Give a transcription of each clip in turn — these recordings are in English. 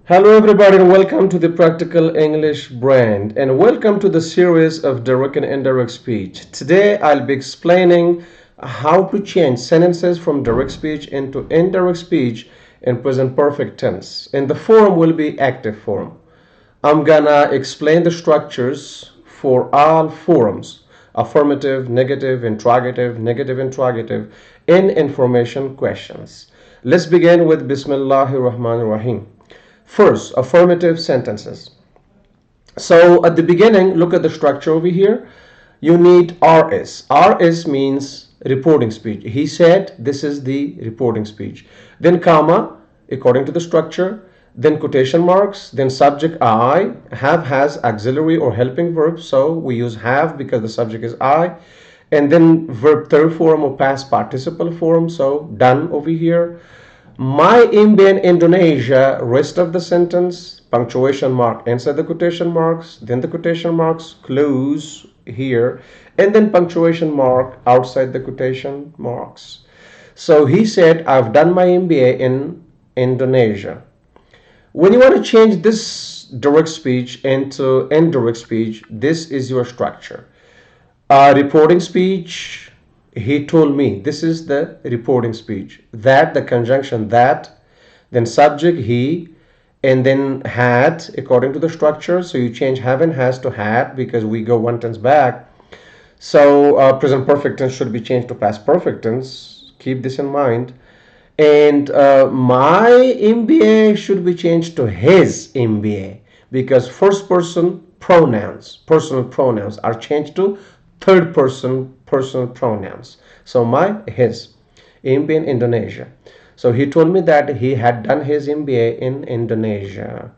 Hello, everybody, and welcome to the Practical English brand, and welcome to the series of direct and indirect speech. Today, I'll be explaining how to change sentences from direct speech into indirect speech in present perfect tense. And the form will be active form. I'm gonna explain the structures for all forms: affirmative, negative, interrogative, in information questions. Let's begin with Bismillahir Rahmanir Rahim. First, affirmative sentences. So at the beginning, look at the structure over here. You need RS. RS means reporting speech. He said this is the reporting speech. Then comma, according to the structure. Then quotation marks. Then subject I. Have has auxiliary or helping verb. So we use have because the subject is I. And then verb third form or past participle form. So done over here. My in Indonesia, rest of the sentence, punctuation mark inside the quotation marks, then the quotation marks close here, and then punctuation mark outside the quotation marks. So he said, I've done my MBA in Indonesia. When you want to change this direct speech into indirect speech, this is your structure. Reporting speech, he told me, this is the reporting speech. That, the conjunction that, then subject he, and then had according to the structure. So you change have and has to had because we go one tense back. So present perfect tense should be changed to past perfect tense. Keep this in mind. And my MBA should be changed to his MBA because first person pronouns, personal pronouns are changed to third person personal pronouns. So my, his, MBA in Indonesia. So he told me that he had done his MBA in Indonesia.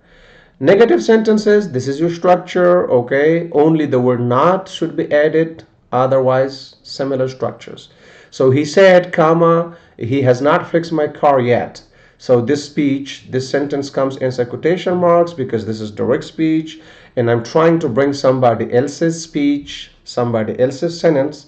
Negative sentences, this is your structure, okay? Only the word not should be added, otherwise similar structures. So he said, comma, he has not fixed my car yet. So this speech, this sentence comes inside quotation marks because this is direct speech, and I'm trying to bring somebody else's speech, somebody else's sentence,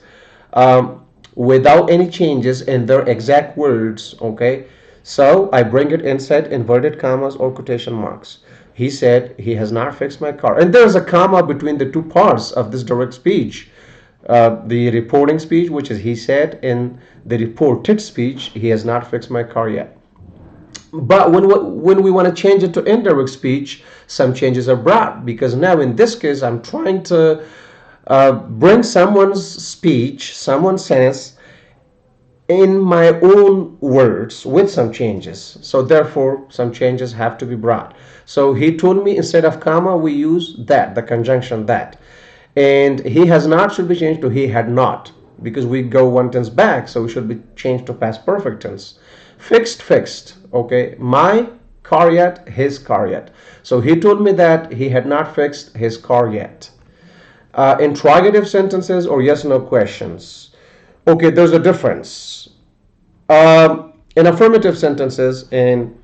without any changes in their exact words, okay? So I bring it inside inverted commas or quotation marks. He said he has not fixed my car. And there's a comma between the two parts of this direct speech. The reporting speech, which is he said, in the reported speech, he has not fixed my car yet. But when we want to change it to indirect speech, some changes are brought because now in this case, I'm trying to bring someone's speech, someone's sentence in my own words with some changes. So therefore, some changes have to be brought. So he told me instead of comma, we use that, the conjunction that. And he has not should be changed to he had not because we go one tense back. So it should be changed to past perfect tense. Fixed, okay? My car yet, his car yet. So he told me that he had not fixed his car yet. Interrogative sentences or yes no questions. Okay, there's a difference. In affirmative sentences and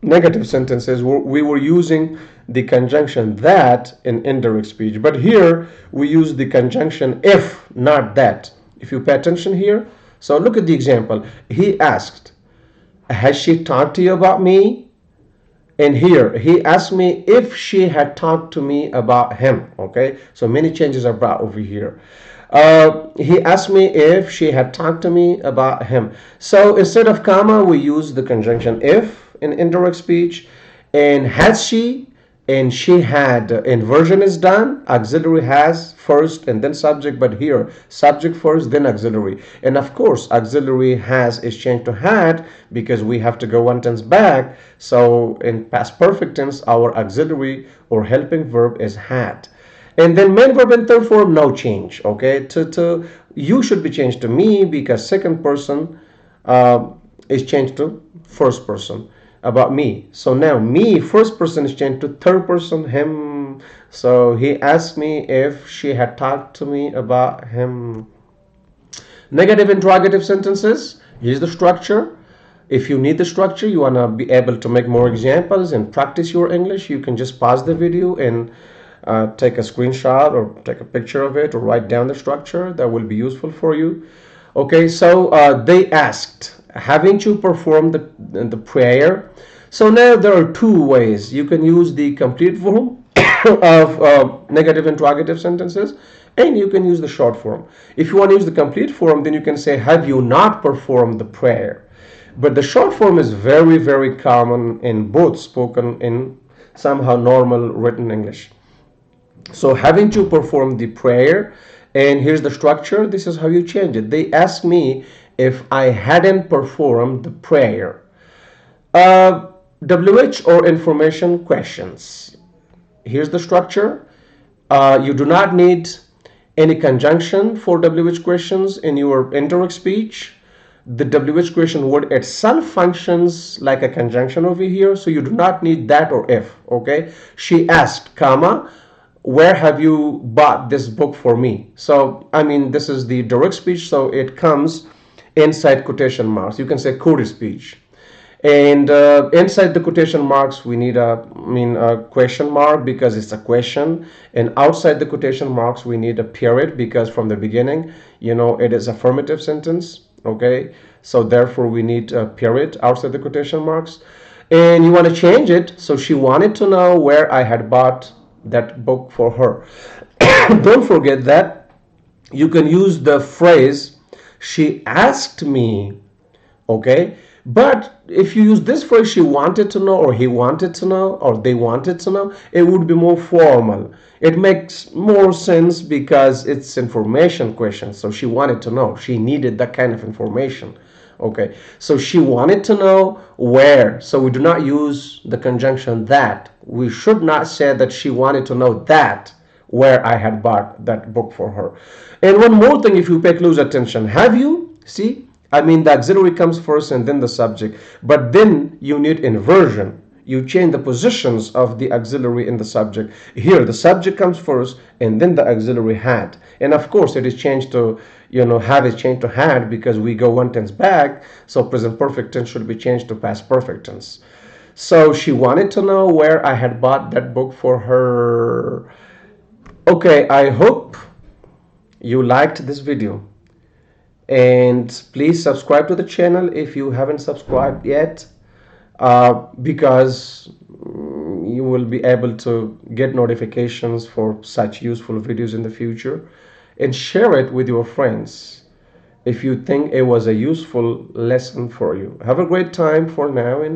negative sentences, we were using the conjunction that in indirect speech, but here we use the conjunction if, not that. If you pay attention here, so look at the example. He asked, has she talked to you about me? And here he asked me if she had talked to me about him. Okay, so many changes are brought over here. He asked me if she had talked to me about him. So instead of comma, we use the conjunction if in indirect speech. And has she and she had. Inversion is done. Auxiliary has first and then subject, but here subject first, then auxiliary. And of course, auxiliary has is changed to had because we have to go one tense back. So in past perfect tense, our auxiliary or helping verb is had. And then main verb in third form, no change. Okay, to you should be changed to me because second person is changed to first person about me. So now me, first person is changed to third person, him. So he asked me if she had talked to me about him. Negative interrogative sentences. Here's the structure. If you need the structure, you want to be able to make more examples and practice your English, you can just pause the video and take a screenshot or take a picture of it or write down the structure. That will be useful for you. Okay, so they asked, haven't you performed the prayer? So now there are two ways. You can use the complete form of negative interrogative sentences, and you can use the short form. If you want to use the complete form, then you can say, have you not performed the prayer? But the short form is very, very common in both spoken in somehow normal written English. So having to perform the prayer, and here's the structure. This is how you change it. They ask me if I hadn't performed the prayer. WH or information questions. Here's the structure. You do not need any conjunction for WH questions in your indirect speech. The WH question word itself functions like a conjunction over here, so you do not need that or if. Okay, she asked, comma, where have you bought this book for me? So I mean, this is the direct speech, so it comes inside quotation marks. You can say quoted speech. And inside the quotation marks, we need a question mark because it's a question. And outside the quotation marks, we need a period because from the beginning, it is affirmative sentence. Okay, so therefore we need a period outside the quotation marks. And you want to change it. So she wanted to know where I had bought that book for her. Don't forget that you can use the phrase, she asked me. Okay, but if you use this phrase, she wanted to know, or he wanted to know, or they wanted to know, it would be more formal. It makes more sense because it's information question. So she wanted to know, she needed that kind of information. Okay, so she wanted to know where. So we do not use the conjunction that. We should not say that she wanted to know that where I had bought that book for her. And one more thing, if you pay close attention, have you see, I mean, the auxiliary comes first and then the subject, but then you need inversion. You change the positions of the auxiliary in the subject. Here, the subject comes first and then the auxiliary had. And of course, it is changed to, have is changed to had because we go one tense back. So present perfect tense should be changed to past perfect tense. So she wanted to know where I had bought that book for her. Okay, I hope you liked this video. And please subscribe to the channel if you haven't subscribed yet, because you will be able to get notifications for such useful videos in the future, and share it with your friends if you think it was a useful lesson for you. Have a great time for now, and